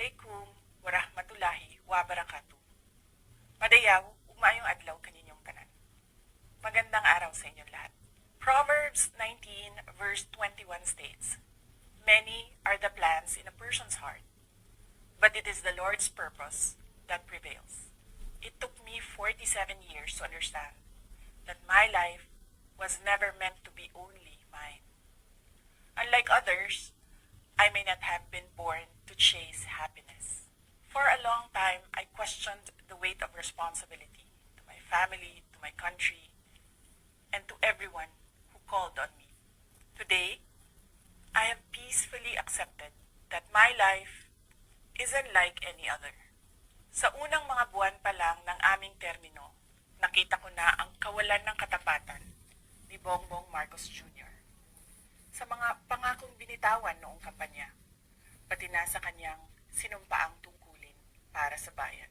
Assalamualaikum warahmatullahi wabarakatuh. Madayaw, umayong adlaw kaninyong tanan. Magandang araw sa inyong lahat. Proverbs 19 verse 21 states, "Many are the plans in a person's heart, but it is the Lord's purpose that prevails." It took me 47 years to understand that my life was never meant to be only mine. Unlike others, I may not have been born to chase happiness. For a long time, I questioned the weight of responsibility to my family, to my country, and to everyone who called on me. Today, I have peacefully accepted that my life isn't like any other. Sa unang mga buwan pa lang ng aming termino, nakita ko na ang kawalan ng katapatan ni Bongbong Marcos Jr. sa mga pangakong binitawan noong kampanya, pati na sa kanyang sinumpaang tungkulin para sa bayan.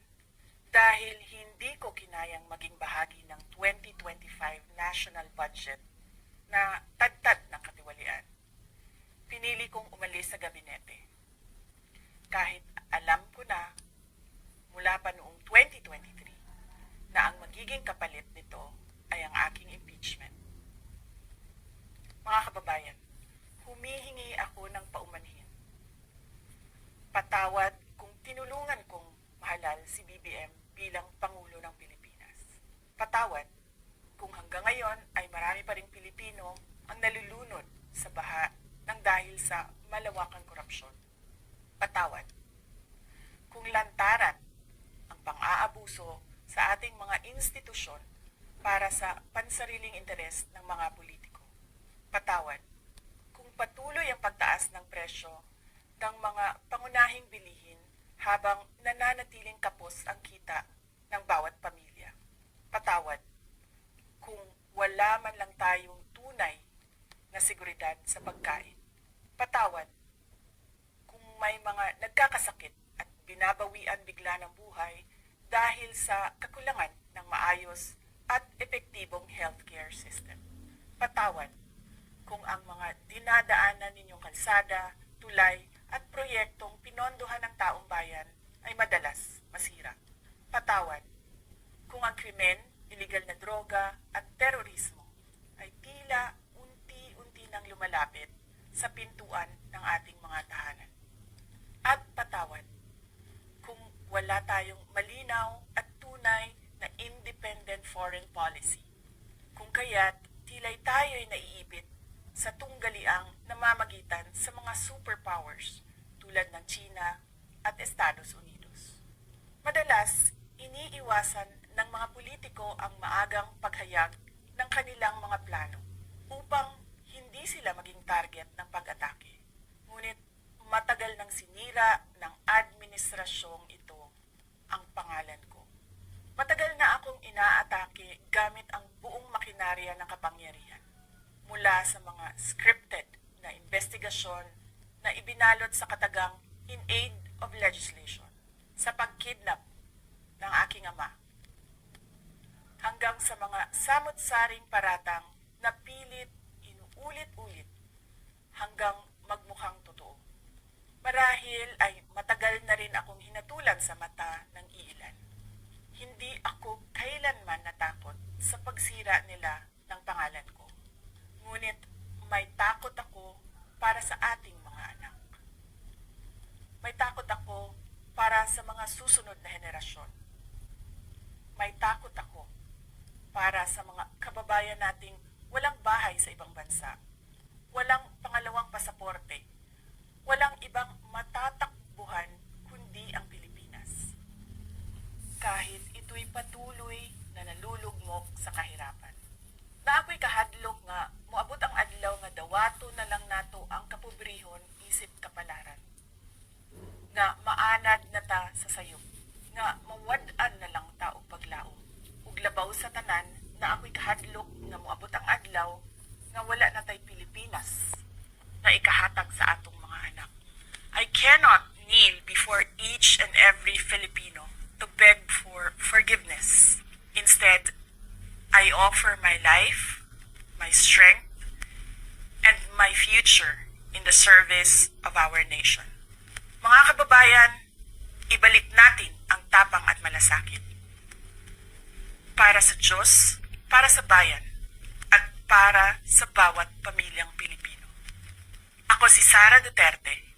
Dahil hindi ko kinayang maging bahagi ng 2025 national budget na tadtad ng katiwalian, pinili kong umalis sa gabinete. Kahit alam ko na mula pa noong 2023 na ang magiging kapalit nito ay ang aking impeachment. Mga kababayan, humihingi ako ng paumanhin. Patawad kung tinulungan kong mahalal si BBM bilang Pangulo ng Pilipinas. Patawad kung hanggang ngayon ay marami pa ring Pilipino ang nalulunod sa baha ng dahil sa malawakang korupsyon. Patawad kung lantaran ang pang-aabuso sa ating mga institusyon para sa pansariling interes ng mga politiko. Patawad kung patuloy ang pagtaas ng presyo ng mga pangunahing bilihin habang nananatiling kapos ang kita ng bawat pamilya. Patawad kung wala man lang tayong tunay na seguridad sa pagkain. Patawad kung may mga nagkakasakit at binabawian bigla ng buhay dahil sa kakulangan ng maayos at epektibong healthcare system. Patawad kung ang mga dinadaanan ninyong kalsada, tulay at proyektong pinondohan ng taong bayan ay madalas masira. Patawad kung ang krimen, iligal na droga at terorismo ay tila unti-unti nang lumalapit sa pintuan ng ating mga tahanan. At patawad kung wala tayong malinaw at tunay na independent foreign policy, kung kaya't tila'y tayo'y naiipit sa tunggaliang namamagitan sa mga superpowers tulad ng China at Estados Unidos. Madalas, iniiwasan ng mga politiko ang maagang paghayag ng kanilang mga plano upang hindi sila maging target ng pag-atake. Ngunit matagal nang sinira ng administrasyong ito ang pangalan ko. Matagal na akong inaatake gamit ang buong makinarya ng kapangyarihan, mula sa mga scripted na investigasyon na ibinalot sa katagang in aid of legislation, sa pagkidnap ng aking ama, hanggang sa mga samut-saring paratang na pilit inuulit-ulit hanggang magmukhang totoo. Marahil ay matagal na rin akong hinatulan sa mata ng ilan. Hindi ako kailanman natakot sa pagsira nila ng pangalan ko. Ngunit may takot ako para sa ating mga anak. May takot ako para sa mga susunod na henerasyon. May takot ako para sa mga kababayan nating walang bahay sa ibang bansa, walang pangalawang pasaporte, walang ibang matatakbuhan kundi ang Pilipinas. Kahit ito'y patuloy na nalulugmok sa kahirapan. Na ako'y kahadlok nga moabot ang adlaw nga dawato na lang nato ang kapobrehon isip kapalaran. Nga maanad na ta sa sayop, nga mawad-an na lang ta og paglaom. Ug labaw sa tanan na ako'y kahadlok nga moabot ang adlaw nga wala na tay Pilipinas na ikahatag sa atong mga anak. I cannot kneel before each and every Filipino to beg for forgiveness. Instead, I offer my life, my strength, and my future in the service of our nation. Mga kababayan, natin ang tapang at malasakit. Para sa Diyos, para sa bayan, at para sa bawat pamilyang Pilipino. Ako si Sara Duterte,